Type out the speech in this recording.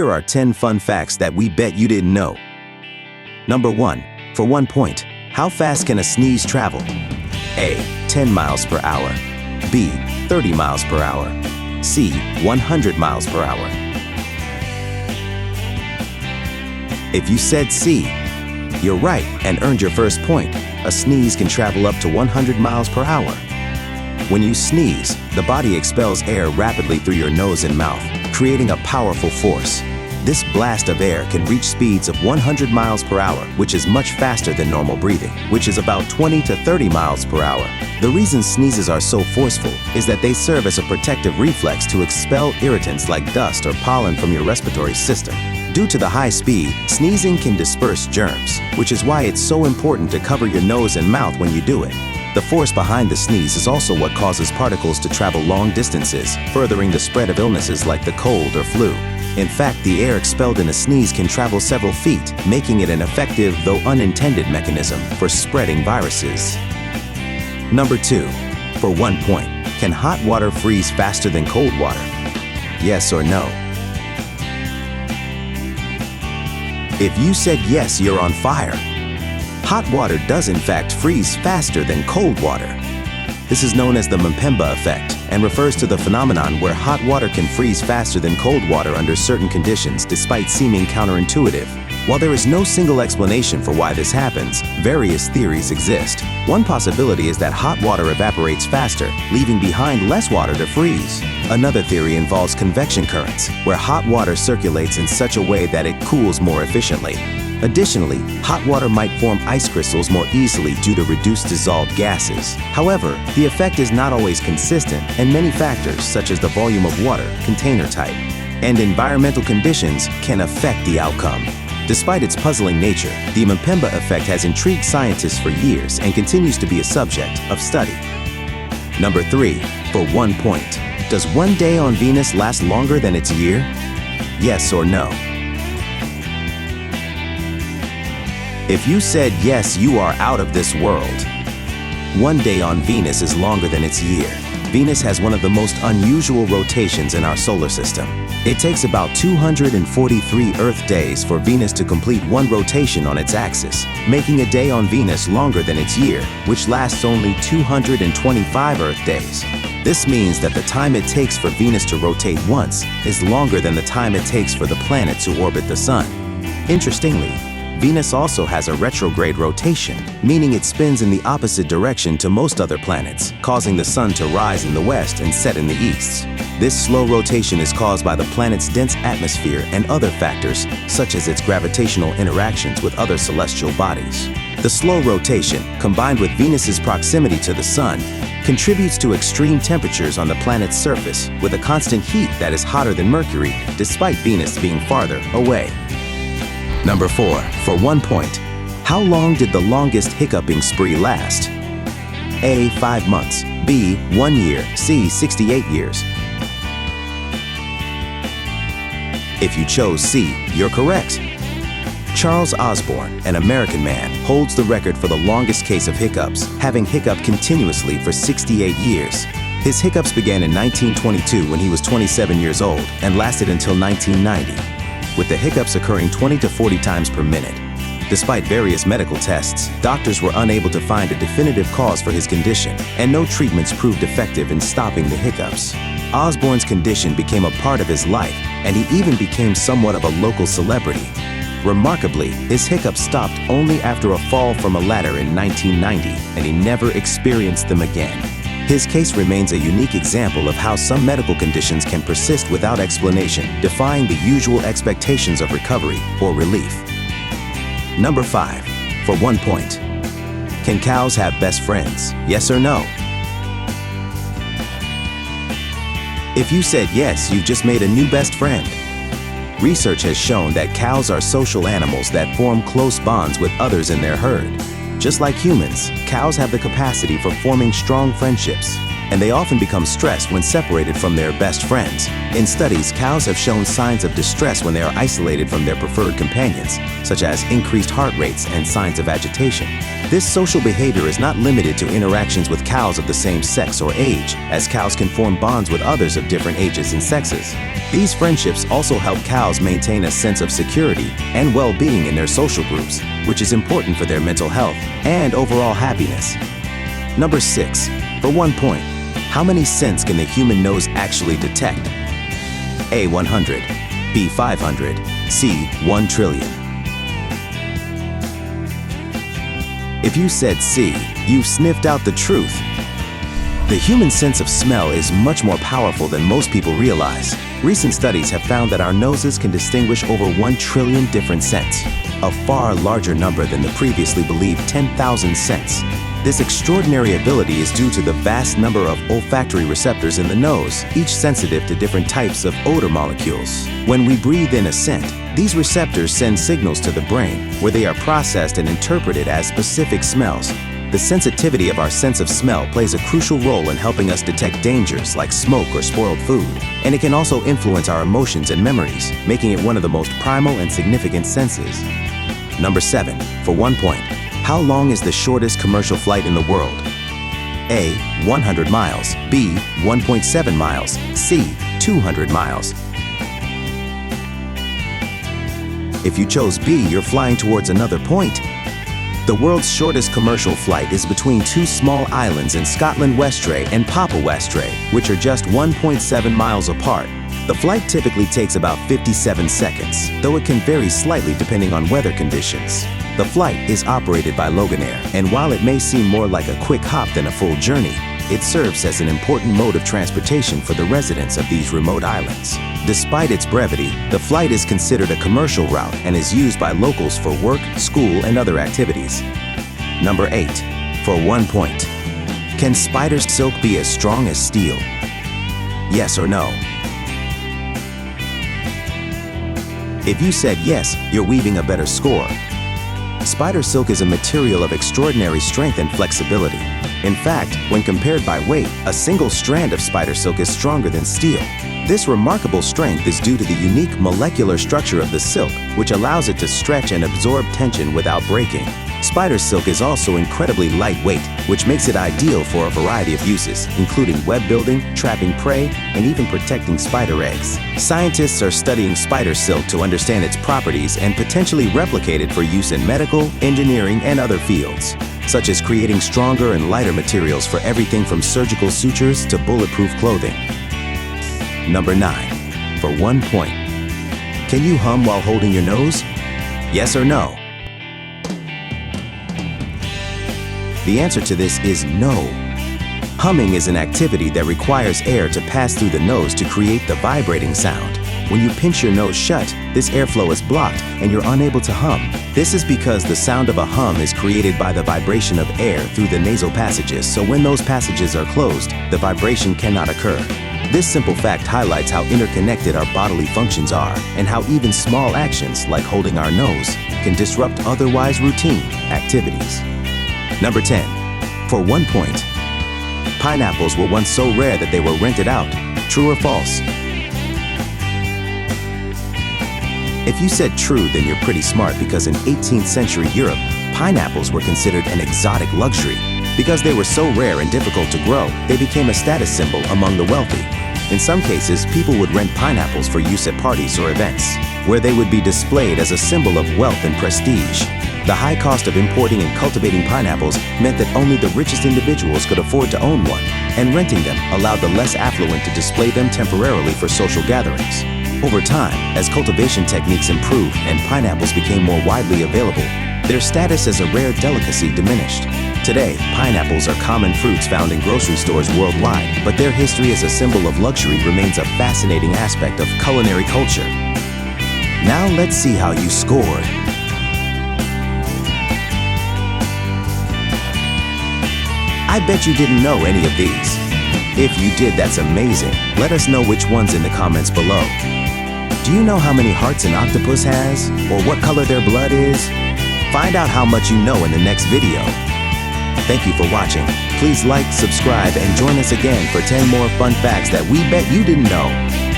Here are 10 fun facts that we bet you didn't know. Number 1. For 1 point, how fast can a sneeze travel? A. 10 miles per hour. B. 30 miles per hour. C. 100 miles per hour. If you said C, you're right and earned your first point. A sneeze can travel up to 100 miles per hour. When you sneeze, the body expels air rapidly through your nose and mouth, creating a powerful force. This blast of air can reach speeds of 100 miles per hour, which is much faster than normal breathing, which is about 20 to 30 miles per hour. The reason sneezes are so forceful is that they serve as a protective reflex to expel irritants like dust or pollen from your respiratory system. Due to the high speed, sneezing can disperse germs, which is why it's so important to cover your nose and mouth when you do it. The force behind the sneeze is also what causes particles to travel long distances, furthering the spread of illnesses like the cold or flu. In fact, the air expelled in a sneeze can travel several feet, making it an effective, though unintended, mechanism for spreading viruses. Number 2. For 1 point, can hot water freeze faster than cold water? Yes or no? If you said yes, you're on fire. Hot water does in fact freeze faster than cold water. This is known as the Mpemba effect and refers to the phenomenon where hot water can freeze faster than cold water under certain conditions, despite seeming counterintuitive. While there is no single explanation for why this happens, various theories exist. One possibility is that hot water evaporates faster, leaving behind less water to freeze. Another theory involves convection currents, where hot water circulates in such a way that it cools more efficiently. Additionally, hot water might form ice crystals more easily due to reduced dissolved gases. However, the effect is not always consistent, and many factors, such as the volume of water, container type, and environmental conditions, can affect the outcome. Despite its puzzling nature, the Mpemba effect has intrigued scientists for years and continues to be a subject of study. Number 3. For 1 point, does 1 day on Venus last longer than its year? Yes or no? If you said yes, you are out of this world. 1 day on Venus is longer than its year. Venus has one of the most unusual rotations in our solar system. It takes about 243 Earth days for Venus to complete one rotation on its axis, making a day on Venus longer than its year, which lasts only 225 Earth days. This means that the time it takes for Venus to rotate once is longer than the time it takes for the planet to orbit the Sun. Interestingly, Venus also has a retrograde rotation, meaning it spins in the opposite direction to most other planets, causing the Sun to rise in the west and set in the east. This slow rotation is caused by the planet's dense atmosphere and other factors, such as its gravitational interactions with other celestial bodies. The slow rotation, combined with Venus's proximity to the Sun, contributes to extreme temperatures on the planet's surface, with a constant heat that is hotter than Mercury, despite Venus being farther away. Number 4. For 1 point, how long did the longest hiccuping spree last? A. 5 months. B. 1 year. C. 68 years. If you chose C, you're correct. Charles Osborne, an American man, holds the record for the longest case of hiccups, having hiccuped continuously for 68 years. His hiccups began in 1922 when he was 27 years old and lasted until 1990. With the hiccups occurring 20 to 40 times per minute. Despite various medical tests, doctors were unable to find a definitive cause for his condition, and no treatments proved effective in stopping the hiccups. Osborne's condition became a part of his life, and he even became somewhat of a local celebrity. Remarkably, his hiccups stopped only after a fall from a ladder in 1990, and he never experienced them again. His case remains a unique example of how some medical conditions can persist without explanation, defying the usual expectations of recovery or relief. Number 5. For 1 point, can cows have best friends? Yes or no? If you said yes, you've just made a new best friend. Research has shown that cows are social animals that form close bonds with others in their herd. Just like humans, cows have the capacity for forming strong friendships. and they often become stressed when separated from their best friends. In studies, cows have shown signs of distress when they are isolated from their preferred companions, such as increased heart rates and signs of agitation. This social behavior is not limited to interactions with cows of the same sex or age, as cows can form bonds with others of different ages and sexes. These friendships also help cows maintain a sense of security and well-being in their social groups, which is important for their mental health and overall happiness. Number 6. For 1 point, how many scents can the human nose actually detect? A. 100, B. 500, C. 1 trillion. If you said C, you've sniffed out the truth. The human sense of smell is much more powerful than most people realize. Recent studies have found that our noses can distinguish over 1 trillion different scents, a far larger number than the previously believed 10,000 scents. This extraordinary ability is due to the vast number of olfactory receptors in the nose, each sensitive to different types of odor molecules. When we breathe in a scent, these receptors send signals to the brain, where they are processed and interpreted as specific smells. The sensitivity of our sense of smell plays a crucial role in helping us detect dangers like smoke or spoiled food, and it can also influence our emotions and memories, making it one of the most primal and significant senses. Number 7. For 1 point, how long is the shortest commercial flight in the world? A. 100 miles, B. 1.7 miles, C. 200 miles. If you chose B, you're flying towards another point. The world's shortest commercial flight is between 2 small islands in Scotland Westray and Papa Westray, which are just 1.7 miles apart. The flight typically takes about 57 seconds, though it can vary slightly depending on weather conditions. The flight is operated by Loganair, and while it may seem more like a quick hop than a full journey, it serves as an important mode of transportation for the residents of these remote islands. Despite its brevity, the flight is considered a commercial route and is used by locals for work, school, and other activities. Number 8. For 1 point, can spider silk be as strong as steel? Yes or no? If you said yes, you're weaving a better score. Spider silk is a material of extraordinary strength and flexibility. In fact, when compared by weight, a single strand of spider silk is stronger than steel. This remarkable strength is due to the unique molecular structure of the silk, which allows it to stretch and absorb tension without breaking. Spider silk is also incredibly lightweight, which makes it ideal for a variety of uses, including web building, trapping prey, and even protecting spider eggs. Scientists are studying spider silk to understand its properties and potentially replicate it for use in medical, engineering, and other fields, such as creating stronger and lighter materials for everything from surgical sutures to bulletproof clothing. Number 9. For 1 point, can you hum while holding your nose? Yes or no? The answer to this is no. Humming is an activity that requires air to pass through the nose to create the vibrating sound. When you pinch your nose shut, this airflow is blocked and you're unable to hum. This is because the sound of a hum is created by the vibration of air through the nasal passages, so when those passages are closed, the vibration cannot occur. This simple fact highlights how interconnected our bodily functions are and how even small actions, like holding our nose, can disrupt otherwise routine activities. Number 10. For 1 point, pineapples were once so rare that they were rented out. True or false? If you said true, then you're pretty smart, because in 18th century Europe, pineapples were considered an exotic luxury. Because they were so rare and difficult to grow, they became a status symbol among the wealthy. In some cases, people would rent pineapples for use at parties or events, where they would be displayed as a symbol of wealth and prestige. The high cost of importing and cultivating pineapples meant that only the richest individuals could afford to own one, and renting them allowed the less affluent to display them temporarily for social gatherings. Over time, as cultivation techniques improved and pineapples became more widely available, their status as a rare delicacy diminished. Today, pineapples are common fruits found in grocery stores worldwide, but their history as a symbol of luxury remains a fascinating aspect of culinary culture. Now let's see how you scored. I bet you didn't know any of these. If you did, that's amazing. Let us know which ones in the comments below. Do you know how many hearts an octopus has, or what color their blood is? Find out how much you know in the next video. Thank you for watching. Please like, subscribe, and join us again for 10 more fun facts that we bet you didn't know.